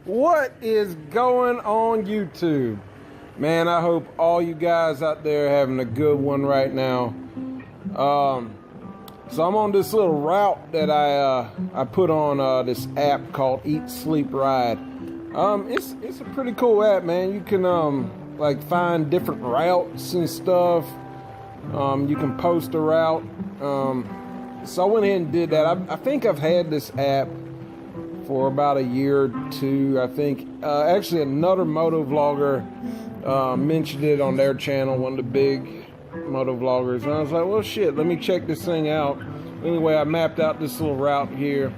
What is going on YouTube? Man, I hope all you guys out there are having a good one right now. So I'm on this little route that I put on this app called Eat Sleep Ride. It's a pretty cool app, man. You can like find different routes and stuff. You can post a route. So I went ahead and did that. I think I've had this app for about a year or two. I think actually another motovlogger mentioned it on their channel, one of the big motovloggers, and I was like, well shit, let me check this thing out. Anyway, I mapped out this little route here,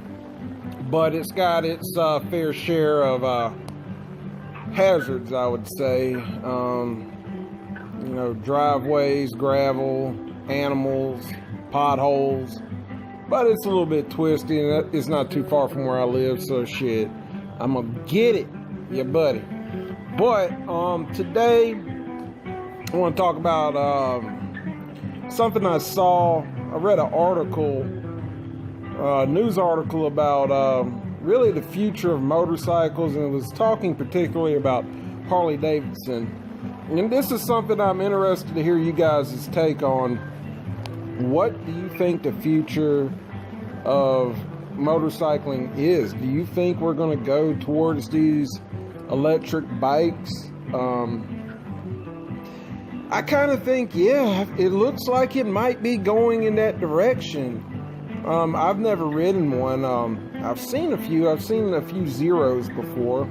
but it's got its fair share of hazards, I would say. You know, driveways, gravel, animals, potholes, but it's a little bit twisty and it's not too far from where I live, so shit, I'm gonna get it, yeah buddy. But today I want to talk about something I saw. I read an article, news article about really the future of motorcycles, and it was talking particularly about Harley Davidson. And this is something I'm interested to hear you guys' take on. What do you think the future of motorcycling is? Do you think we're going to go towards these electric bikes? I kind of think, yeah, it looks like it might be going in that direction. I've never ridden one. I've seen a few Zeros before.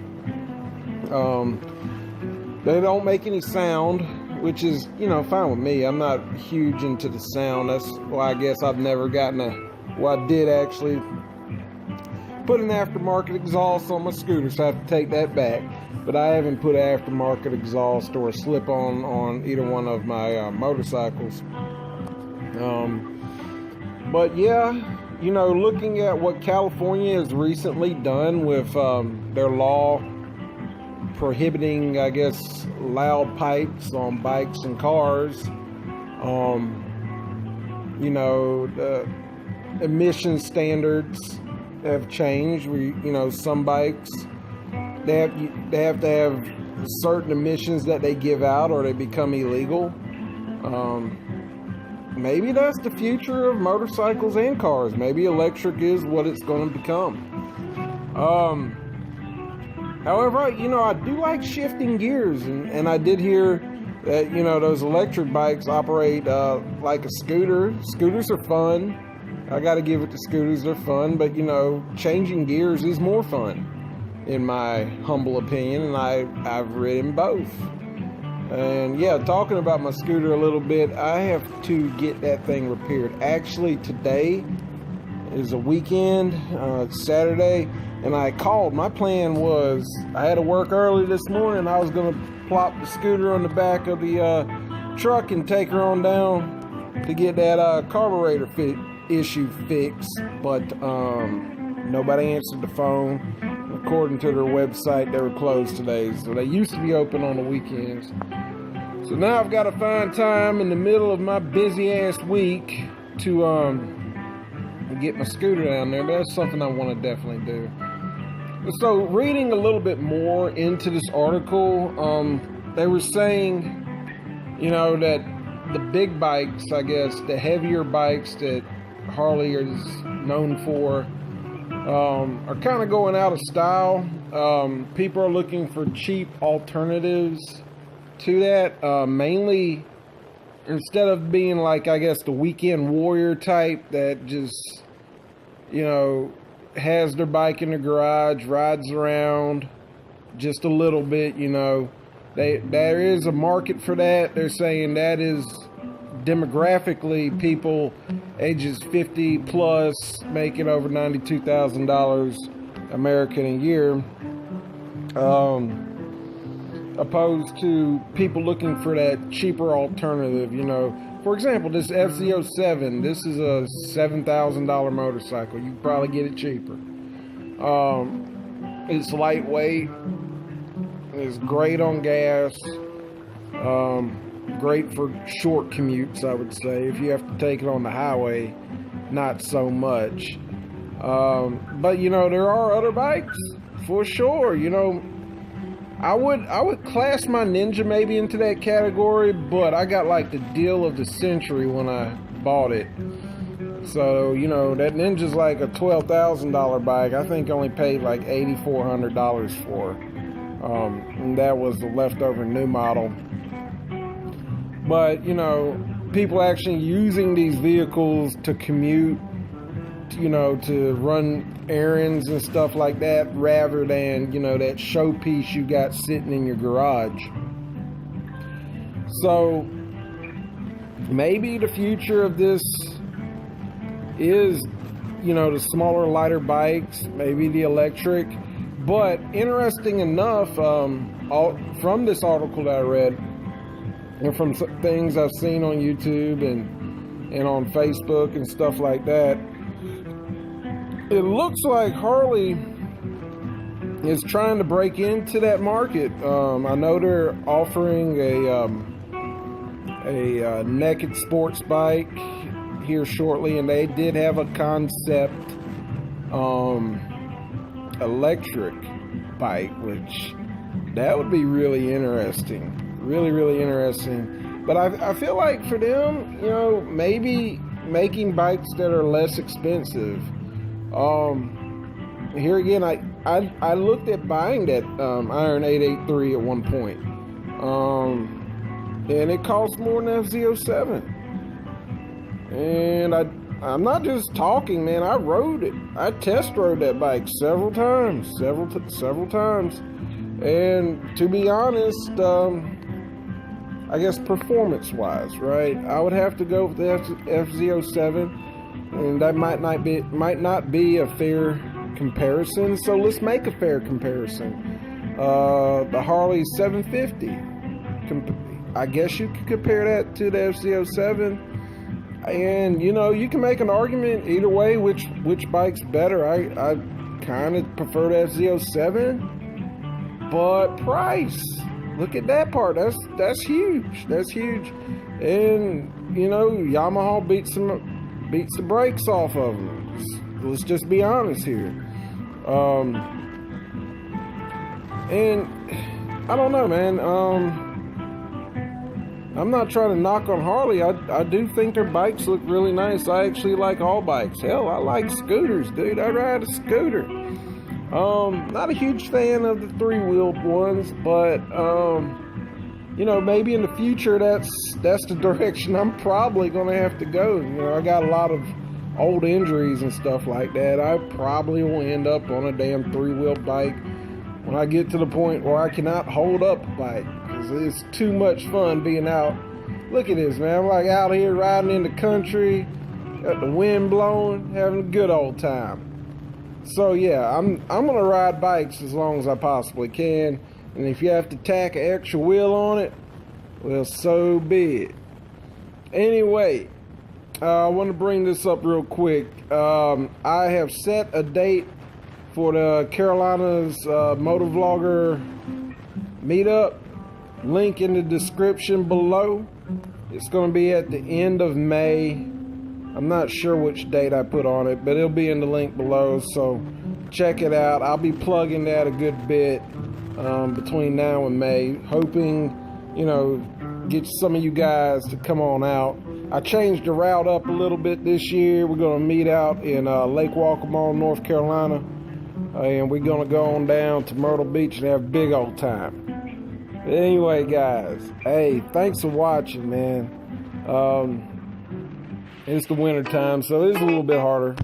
They don't make any sound, which is, you know, fine with me. I'm not huge into the sound. That's why I guess I've never gotten well, I did actually put an aftermarket exhaust on my scooter, so I have to take that back. But I haven't put an aftermarket exhaust or a slip-on on either one of my motorcycles. But yeah, you know, looking at what California has recently done with their law prohibiting, I guess, loud pipes on bikes and cars. You know, the emission standards have changed. You know, some bikes, they have to have certain emissions that they give out or they become illegal. Maybe that's the future of motorcycles and cars. Maybe electric is what it's going to become. However, you know, I do like shifting gears, and I did hear that, you know, those electric bikes operate like a scooter. Scooters are fun. I got to give it to scooters, they're fun, but, you know, changing gears is more fun, in my humble opinion, and I've ridden both. And yeah, talking about my scooter a little bit, I have to get that thing repaired. Actually, today is a weekend, Saturday, and I called. My plan was, I had to work early this morning. I was going to plop the scooter on the back of the truck and take her on down to get that carburetor issue fixed, but nobody answered the phone. According to their website, they were closed today, so they used to be open on the weekends. So now I've got to find time in the middle of my busy ass week to get my scooter down there, but that's something I want to definitely do. So reading a little bit more into this article, they were saying, you know, that the big bikes, I guess, the heavier bikes that Harley is known for, are kind of going out of style. People are looking for cheap alternatives to that. Mainly, instead of being like, I guess, the weekend warrior type that just, you know, has their bike in the garage, rides around just a little bit, you know. There is a market for that. They're saying that is demographically people ages 50 plus making over $92,000 American a year, opposed to people looking for that cheaper alternative. You know, for example, this FZ07, this is a $7,000 motorcycle. You can probably get it cheaper. It's lightweight. It's great on gas. Great for short commutes, I would say. If you have to take it on the highway, not so much. But you know, there are other bikes for sure. You know, I would class my Ninja maybe into that category, but I got like the deal of the century when I bought it. So, you know, that Ninja's like a $12,000 bike. I think I only paid like $8,400 for. And that was the leftover new model. But, you know, people actually using these vehicles to commute, you know, to run errands and stuff like that, rather than, you know, that showpiece you got sitting in your garage. So maybe the future of this is, you know, the smaller, lighter bikes, maybe the electric. But interesting enough, from this article that I read, and from things I've seen on YouTube and on Facebook and stuff like that, it looks like Harley is trying to break into that market. I know they're offering a naked sports bike here shortly, and they did have a concept electric bike, which that would be really interesting. Really interesting. But I feel like for them, you know, maybe making bikes that are less expensive. Here again, I looked at buying that Iron 883 at one point, and it cost more than FZ07. And I'm not just talking, man. I rode it. I test rode that bike several times, several times. And to be honest, I guess performance-wise, right, I would have to go with the FZ07, and that might not be a fair comparison. So let's make a fair comparison. The Harley 750. I guess you could compare that to the FZ07. And, you know, you can make an argument either way which bike's better. I kind of prefer the FZ07, but price, look at that part. That's huge. That's huge. And, you know, Yamaha beats the brakes off of them. Let's just be honest here. And I don't know, man. I'm not trying to knock on Harley. I do think their bikes look really nice. I actually like all bikes. Hell, I like scooters, dude. I ride a scooter. Not a huge fan of the three-wheeled ones, but you know, maybe in the future that's the direction I'm probably gonna have to go. You know, I got a lot of old injuries and stuff like that. I probably will end up on a damn three-wheeled bike when I get to the point where I cannot hold up a bike. It's too much fun being out. Look at this, man. I'm like out here riding in the country, got the wind blowing, having a good old time. So yeah, I'm gonna ride bikes as long as I possibly can. And if you have to tack an extra wheel on it, well, so be it. Anyway, I want to bring this up real quick. I have set a date for the Carolina's Motovlogger Meetup. Link in the description below. It's going to be at the end of May. I'm not sure which date I put on it, but it'll be in the link below, so check it out. I'll be plugging that a good bit between now and May, hoping, you know, get some of you guys to come on out. I changed the route up a little bit this year. We're going to meet out in Lake Waccamaw, North Carolina, and we're going to go on down to Myrtle Beach and have a big old time. But anyway, guys, hey, thanks for watching, man. It's the winter time, so it's a little bit harder.